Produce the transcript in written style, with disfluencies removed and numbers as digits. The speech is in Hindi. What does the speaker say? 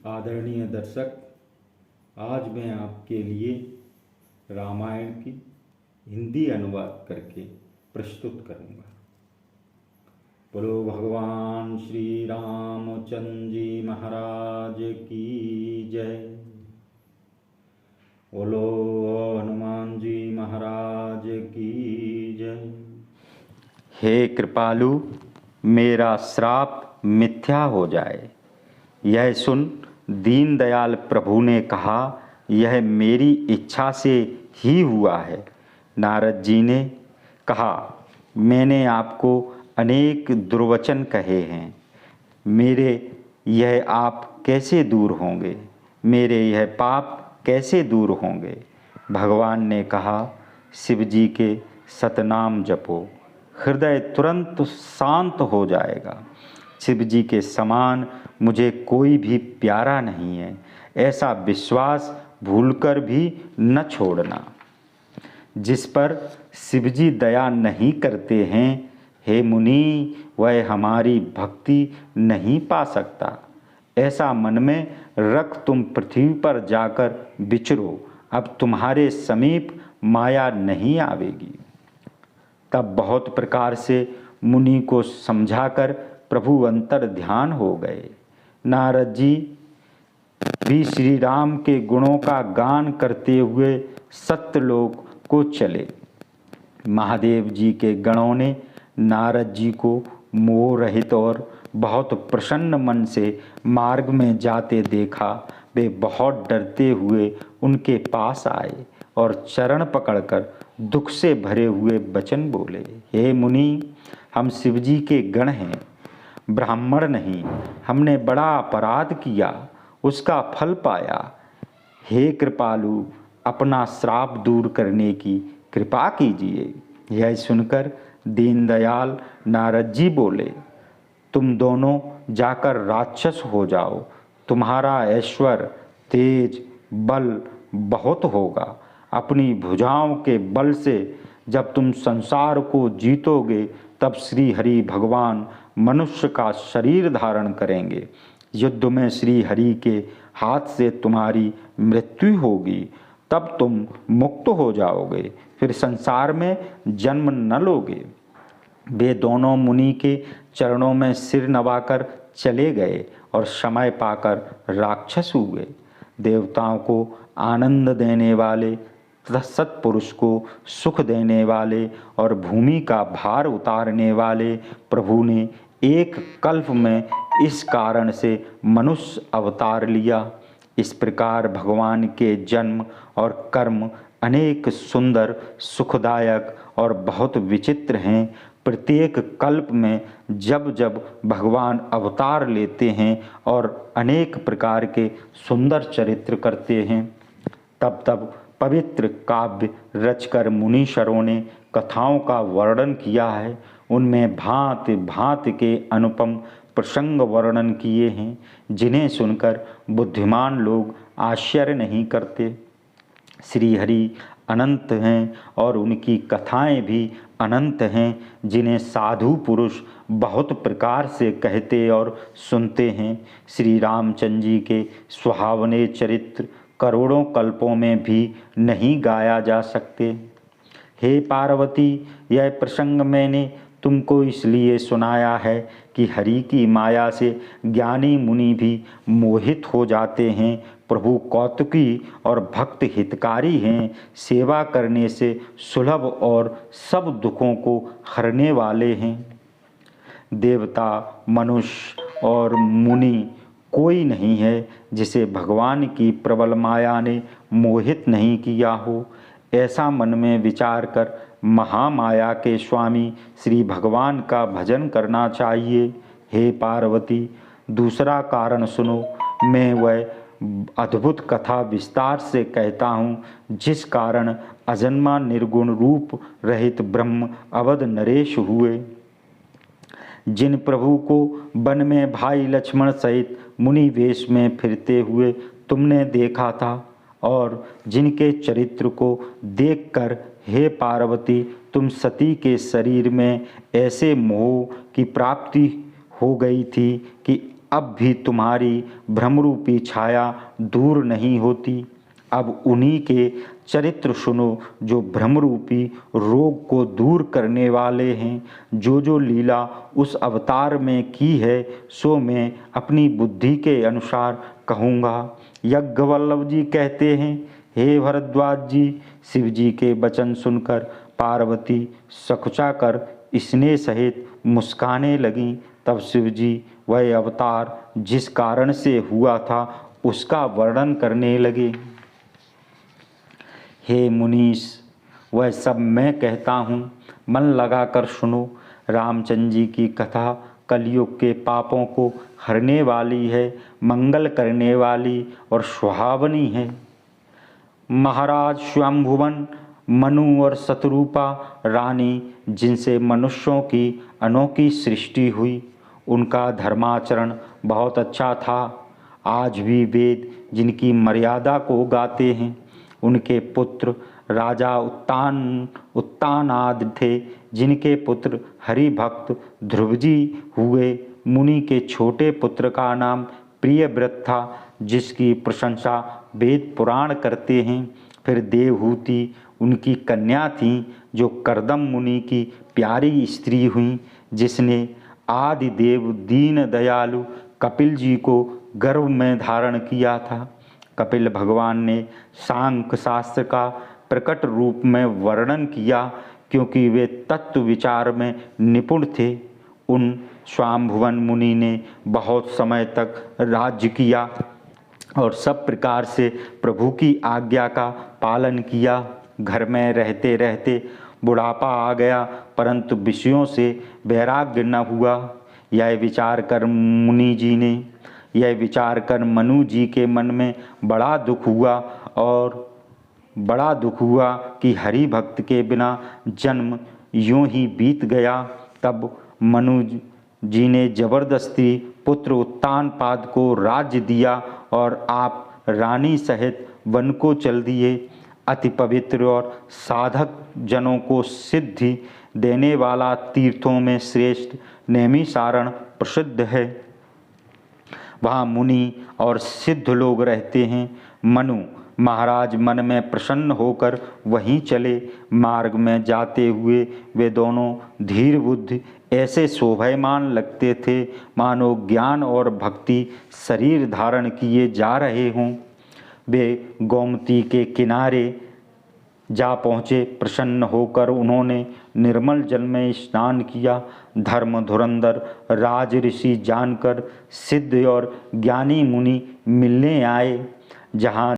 आदरणीय दर्शक, आज मैं आपके लिए रामायण की हिंदी अनुवाद करके प्रस्तुत करूंगा। बोलो भगवान श्री रामचंद्र जी महाराज की जय। बोलो हनुमान जी महाराज की जय। हे कृपालु, मेरा श्राप मिथ्या हो जाए, यह सुन दीनदयाल प्रभु ने कहा, यह मेरी इच्छा से ही हुआ है। नारद जी ने कहा, मैंने आपको अनेक दुर्वचन कहे हैं, मेरे यह आप कैसे दूर होंगे, मेरे यह पाप कैसे दूर होंगे। भगवान ने कहा, शिव जी के सतनाम जपो, हृदय तुरंत शांत हो जाएगा। शिव जी के समान मुझे कोई भी प्यारा नहीं है, ऐसा विश्वास भूलकर भी न छोड़ना। जिस पर शिव जी दया नहीं करते हैं, हे मुनि, वह हमारी भक्ति नहीं पा सकता। ऐसा मन में रख तुम पृथ्वी पर जाकर विचरो, अब तुम्हारे समीप माया नहीं आवेगी। तब बहुत प्रकार से मुनि को समझाकर प्रभु अंतर ध्यान हो गए। नारद जी भी श्री राम के गुणों का गान करते हुए सत्यलोक को चले। महादेव जी के गणों ने नारद जी को मोह रहित और बहुत प्रसन्न मन से मार्ग में जाते देखा। वे बहुत डरते हुए उनके पास आए और चरण पकड़कर दुख से भरे हुए वचन बोले, हे मुनि, हम शिवजी के गण हैं, ब्राह्मण नहीं। हमने बड़ा अपराध किया, उसका फल पाया। हे कृपालु, अपना श्राप दूर करने की कृपा कीजिए। यह सुनकर दीनदयाल नारद जी बोले, तुम दोनों जाकर राक्षस हो जाओ, तुम्हारा ऐश्वर्य, तेज, बल बहुत होगा। अपनी भुजाओं के बल से जब तुम संसार को जीतोगे, तब श्री हरि भगवान मनुष्य का शरीर धारण करेंगे। युद्ध में श्री हरि के हाथ से तुम्हारी मृत्यु होगी, तब तुम मुक्त हो जाओगे, फिर संसार में जन्म न लोगे। वे दोनों मुनि के चरणों में सिर नवाकर चले गए और समय पाकर राक्षस हुए। देवताओं को आनंद देने वाले, सत्पुरुष को सुख देने वाले और भूमि का भार उतारने वाले प्रभु ने एक कल्प में इस कारण से मनुष्य अवतार लिया। इस प्रकार भगवान के जन्म और कर्म अनेक सुंदर, सुखदायक और बहुत विचित्र हैं। प्रत्येक कल्प में जब जब भगवान अवतार लेते हैं और अनेक प्रकार के सुंदर चरित्र करते हैं, तब तब पवित्र काव्य रचकर मुनीश्वरों ने कथाओं का वर्णन किया है। उनमें भांति भांति के अनुपम प्रसंग वर्णन किए हैं, जिन्हें सुनकर बुद्धिमान लोग आश्चर्य नहीं करते। श्री हरि अनंत हैं और उनकी कथाएं भी अनंत हैं, जिन्हें साधु पुरुष बहुत प्रकार से कहते और सुनते हैं। श्री रामचंद्र जी के सुहावने चरित्र करोड़ों कल्पों में भी नहीं गाया जा सकते। हे पार्वती, यह प्रसंग मैंने तुमको इसलिए सुनाया है कि हरि की माया से ज्ञानी मुनि भी मोहित हो जाते हैं। प्रभु कौतुकी और भक्त हितकारी हैं, सेवा करने से सुलभ और सब दुखों को हरने वाले हैं। देवता, मनुष्य और मुनि कोई नहीं है जिसे भगवान की प्रबल माया ने मोहित नहीं किया हो। ऐसा मन में विचार कर महामाया के स्वामी श्री भगवान का भजन करना चाहिए। हे पार्वती, दूसरा कारण सुनो। मैं वह अद्भुत कथा विस्तार से कहता हूँ, जिस कारण अजन्मा निर्गुण रूप रहित ब्रह्म अवध नरेश हुए। जिन प्रभु को वन में भाई लक्ष्मण सहित मुनि वेश में फिरते हुए तुमने देखा था, और जिनके चरित्र को देखकर हे पार्वती तुम सती के शरीर में ऐसे मोह की प्राप्ति हो गई थी कि अब भी तुम्हारी भ्रमरूपी छाया दूर नहीं होती। अब उन्हीं के चरित्र सुनो जो भ्रमरूपी रोग को दूर करने वाले हैं। जो जो लीला उस अवतार में की है सो मैं अपनी बुद्धि के अनुसार कहूँगा। यज्ञवल्लभ जी कहते हैं, हे भरद्वाज जी, शिव जी के वचन सुनकर पार्वती सकुचाकर स्नेह सहित मुस्काने लगीं। तब शिव जी वह अवतार जिस कारण से हुआ था उसका वर्णन करने लगे। हे मुनीश, वह सब मैं कहता हूँ, मन लगाकर सुनो। रामचंद्र जी की कथा कलयुग के पापों को हरने वाली है, मंगल करने वाली और सुहावनी है। महाराज स्वयंभुवन, मनु और शतरूपा रानी, जिनसे मनुष्यों की अनोखी सृष्टि हुई, उनका धर्माचरण बहुत अच्छा था। आज भी वेद जिनकी मर्यादा को गाते हैं। उनके पुत्र राजा उत्तानाद थे, जिनके पुत्र हरिभक्त ध्रुवजी हुए। मुनि के छोटे पुत्र का नाम प्रियव्रत था, जिसकी प्रशंसा वेद पुराण करते हैं। फिर देवहूति उनकी कन्या थी, जो करदम मुनि की प्यारी स्त्री हुई, जिसने आदिदेव दीन दयालु कपिल जी को गर्भ में धारण किया था। कपिल भगवान ने सांख्य शास्त्र का प्रकट रूप में वर्णन किया, क्योंकि वे तत्व विचार में निपुण थे। उन स्वाम्भुवन मुनि ने बहुत समय तक राज्य किया और सब प्रकार से प्रभु की आज्ञा का पालन किया। घर में रहते रहते बुढ़ापा आ गया, परंतु विषयों से वैराग्य न हुआ। यह विचार कर मनु जी के मन में बड़ा दुख हुआ कि हरि भक्त के बिना जन्म यूं ही बीत गया। तब मनु जी ने जबरदस्ती पुत्र उत्तानपाद को राज्य दिया और आप रानी सहित वन को चल दिए। अति पवित्र और साधक जनों को सिद्धि देने वाला तीर्थों में श्रेष्ठ नैमिषारण्य प्रसिद्ध है। वहाँ मुनि और सिद्ध लोग रहते हैं। मनु महाराज मन में प्रसन्न होकर वहीं चले। मार्ग में जाते हुए वे दोनों धीर बुद्धि ऐसे शोभायमान लगते थे, मानो ज्ञान और भक्ति शरीर धारण किए जा रहे हों। वे गोमती के किनारे जा पहुँचे। प्रसन्न होकर उन्होंने निर्मल जल में स्नान किया। धर्म धुरंधर राज ऋषि जानकर सिद्ध और ज्ञानी मुनि मिलने आए। जहाँ